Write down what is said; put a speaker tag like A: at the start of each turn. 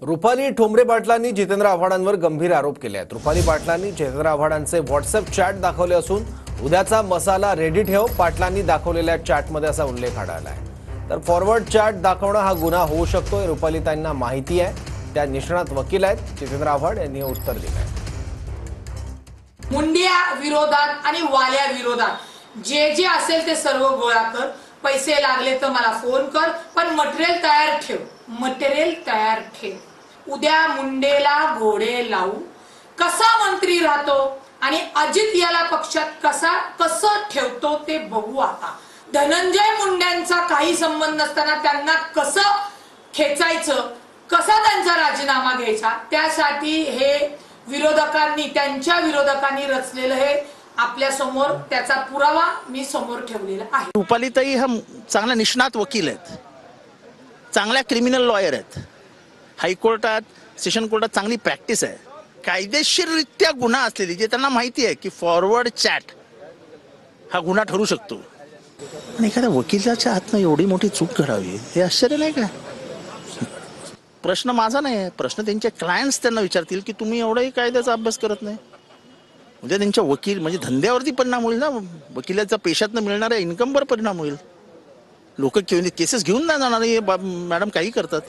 A: रुपाली ठोंबरे पाटलांनी जितेंद्र आव्हाडांवर गंभीर आरोप केले आहेत। रुपाली पाटलांनी जितेंद्र आव्हाडांचे व्हॉट्सअप चॅट दाखवले असून उद्याचा मसाला रेडी ठेव पाटलांनी दाखवलेल्या चॅटमध्ये असा उल्लेख आढळला आहे। तर फॉरवर्ड चॅट दाखवणं हा गुन्हा होऊ शकतो हे रुपालीताईंना माहिती आहे। त्या निष्णात वकील आहेत। जितेंद्र आव्हाड यांनी उत्तर दिलं आहे।
B: मुंडिया विरोधात आणि वाल्या विरोधात जे असेल ते सर्व गोळा कर, पैसे लागले तर मला फोन कर, पण मटेरियल तयार ठेव, मटेरियल तयार ठेव। उद्या मुंडेला घोडे लावू, कसा मंत्री राहतो आणि अजित याला पक्षात कसं ठेवतो ते बघू। आता धनंजय मुंड्यांचा काही संबंध नसताना त्यांना कसं खेचायचं, कसा त्यांचा राजीनामा घ्यायचा, त्यासाठी हे विरोधकांनी त्यांच्या विरोधकांनी रचलेलं हे आपल्या समोर त्याचा पुरावा मी समोर ठेवलेला आहे।
C: रुपालीताई हा चांगला निष्णात वकील आहेत, चांगल्या क्रिमिनल लॉयर आहेत। हायकोर्टात सेशन कोर्टात चांगली प्रॅक्टिस आहे। कायदेशीररित्या गुन्हा असलेली जे त्यांना माहिती आहे की फॉरवर्ड चॅट हा गुन्हा ठरू शकतो आणि एखाद्या वकिलाच्या हातनं एवढी मोठी चूक घडावी हे आश्चर्य नाही का? प्रश्न माझा नाही, प्रश्न त्यांचे क्लायंट्स त्यांना विचारतील की तुम्ही एवढाही कायद्याचा अभ्यास करत नाही। उद्या त्यांच्या वकील म्हणजे धंद्यावरती परिणाम होईल ना, वकिलाच्या पेशातनं मिळणाऱ्या इन्कमवर परिणाम होईल। लोक केसेस घेऊन नाही जाणार, मॅडम काही करतात।